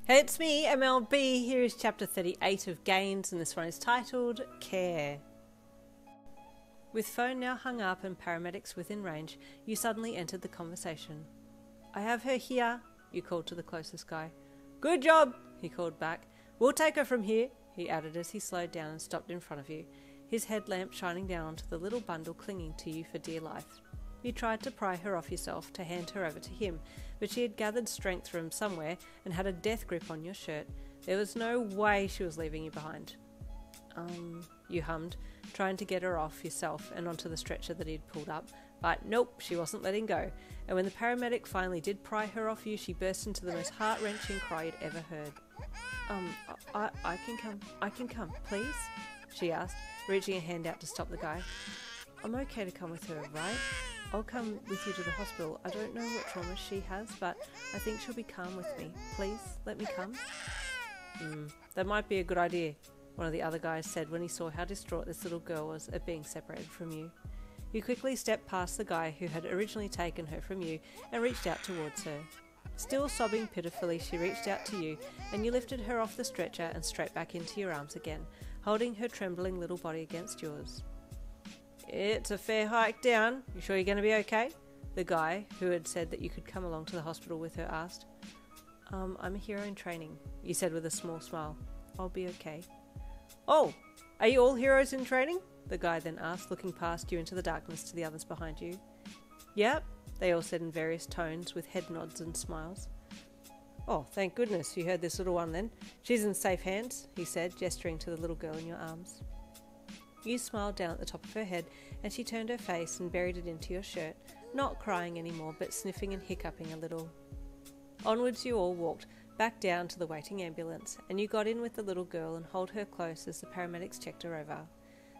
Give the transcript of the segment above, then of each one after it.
Hey, it's me, MLB. Here is chapter 38 of Gains, and this one is titled Care. With phone now hung up and paramedics within range, you suddenly entered the conversation. I have her here, you called to the closest guy. Good job, he called back. We'll take her from here, he added as he slowed down and stopped in front of you, his headlamp shining down onto the little bundle clinging to you for dear life. You tried to pry her off yourself to hand her over to him, but she had gathered strength from somewhere and had a death grip on your shirt. There was no way she was leaving you behind. You hummed, trying to get her off yourself and onto the stretcher that he'd pulled up, but nope, she wasn't letting go, and when the paramedic finally did pry her off you, she burst into the most heart-wrenching cry you'd ever heard. I can come, please? She asked, reaching a hand out to stop the guy. I'm okay to come with her, right? I'll come with you to the hospital. I don't know what trauma she has, but I think she'll be calm with me. Please, let me come. That might be a good idea, one of the other guys said when he saw how distraught this little girl was at being separated from you. You quickly stepped past the guy who had originally taken her from you and reached out towards her. Still sobbing pitifully, she reached out to you, and you lifted her off the stretcher and straight back into your arms again, holding her trembling little body against yours. It's a fair hike down. You sure you're going to be okay? The guy, who had said that you could come along to the hospital with her, asked. I'm a hero in training, you said with a small smile. I'll be okay. Oh, are you all heroes in training? The guy then asked, looking past you into the darkness to the others behind you. Yep, they all said in various tones with head nods and smiles. Oh, thank goodness you heard this little one then. She's in safe hands, he said, gesturing to the little girl in your arms. You smiled down at the top of her head, and she turned her face and buried it into your shirt, not crying anymore, but sniffing and hiccuping a little. Onwards you all walked, back down to the waiting ambulance, and you got in with the little girl and held her close as the paramedics checked her over.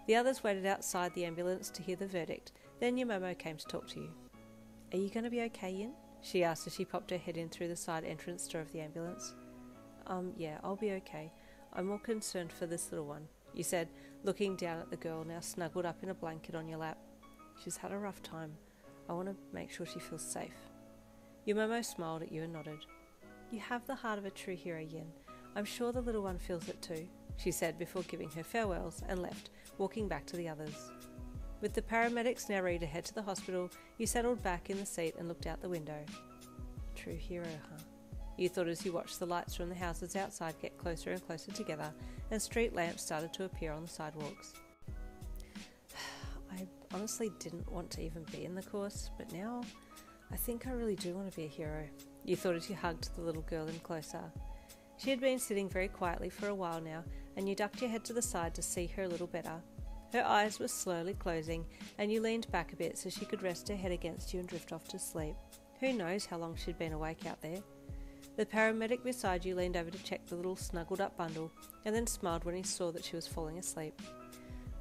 The others waited outside the ambulance to hear the verdict, then your Momo came to talk to you. Are you going to be okay, Yin? She asked as she popped her head in through the side entrance door of the ambulance. Yeah, I'll be okay. I'm more concerned for this little one, you said, looking down at the girl now snuggled up in a blanket on your lap. She's had a rough time. I want to make sure she feels safe. Your Momo smiled at you and nodded. You have the heart of a true hero, Yin. I'm sure the little one feels it too, she said before giving her farewells and left, walking back to the others. With the paramedics now ready to head to the hospital, you settled back in the seat and looked out the window. True hero, huh? You thought as you watched the lights from the houses outside get closer and closer together, and street lamps started to appear on the sidewalks. I honestly didn't want to even be in the course, but now I think I really do want to be a hero, you thought as you hugged the little girl in closer. She had been sitting very quietly for a while now, and you ducked your head to the side to see her a little better. Her eyes were slowly closing, and you leaned back a bit so she could rest her head against you and drift off to sleep. Who knows how long she'd been awake out there? The paramedic beside you leaned over to check the little snuggled up bundle, and then smiled when he saw that she was falling asleep.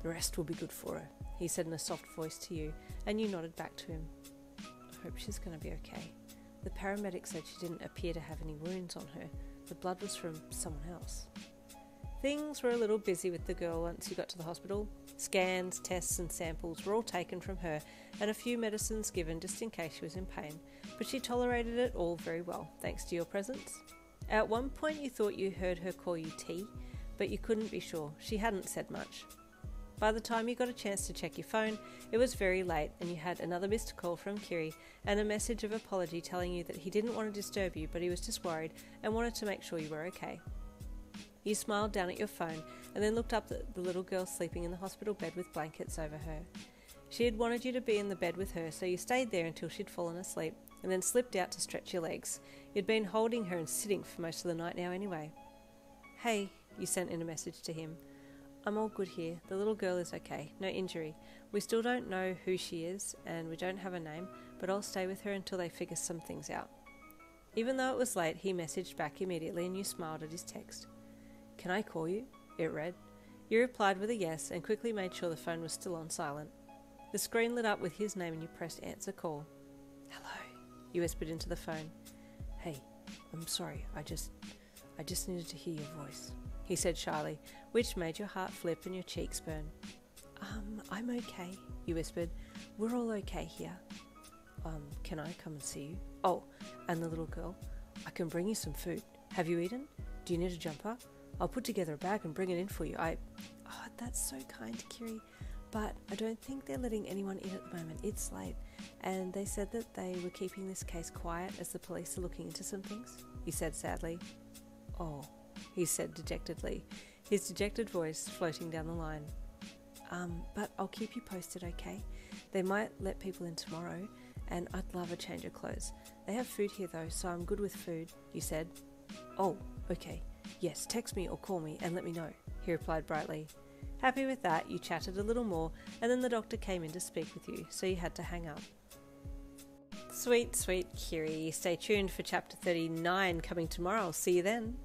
The rest will be good for her, he said in a soft voice to you, and you nodded back to him. I hope she's going to be okay. The paramedic said she didn't appear to have any wounds on her. The blood was from someone else. Things were a little busy with the girl once you got to the hospital. Scans, tests and samples were all taken from her, and a few medicines given just in case she was in pain, but she tolerated it all very well, thanks to your presence. At one point you thought you heard her call you T, but you couldn't be sure. She hadn't said much. By the time you got a chance to check your phone, it was very late, and you had another missed call from Kiri and a message of apology telling you that he didn't want to disturb you, but he was just worried and wanted to make sure you were okay. You smiled down at your phone and then looked up at the little girl sleeping in the hospital bed with blankets over her. She had wanted you to be in the bed with her, so you stayed there until she'd fallen asleep and then slipped out to stretch your legs. You'd been holding her and sitting for most of the night now anyway. Hey, you sent in a message to him. I'm all good here. The little girl is okay. No injury. We still don't know who she is and we don't have a name, but I'll stay with her until they figure some things out. Even though it was late, he messaged back immediately and you smiled at his text. Can I call you? It read. You replied with a yes and quickly made sure the phone was still on silent. The screen lit up with his name and you pressed answer call. Hello, you whispered into the phone. Hey, I'm sorry, I just needed to hear your voice, he said shyly, which made your heart flip and your cheeks burn. I'm okay, you whispered. We're all okay here. Can I come and see you? Oh, and the little girl. I can bring you some food. Have you eaten? Do you need a jumper? I'll put together a bag and bring it in for you. Oh, that's so kind, Kiri. But I don't think they're letting anyone in at the moment. It's late. And they said that they were keeping this case quiet as the police are looking into some things, he said sadly. Oh, he said dejectedly, his dejected voice floating down the line. But I'll keep you posted, okay? They might let people in tomorrow, and I'd love a change of clothes. They have food here though, so I'm good with food, he said. Oh, okay. Yes, text me or call me and let me know, he replied brightly. Happy with that, you chatted a little more, and then the doctor came in to speak with you, so you had to hang up. Sweet, sweet Kiri. Stay tuned for chapter 39 coming tomorrow. I'll see you then.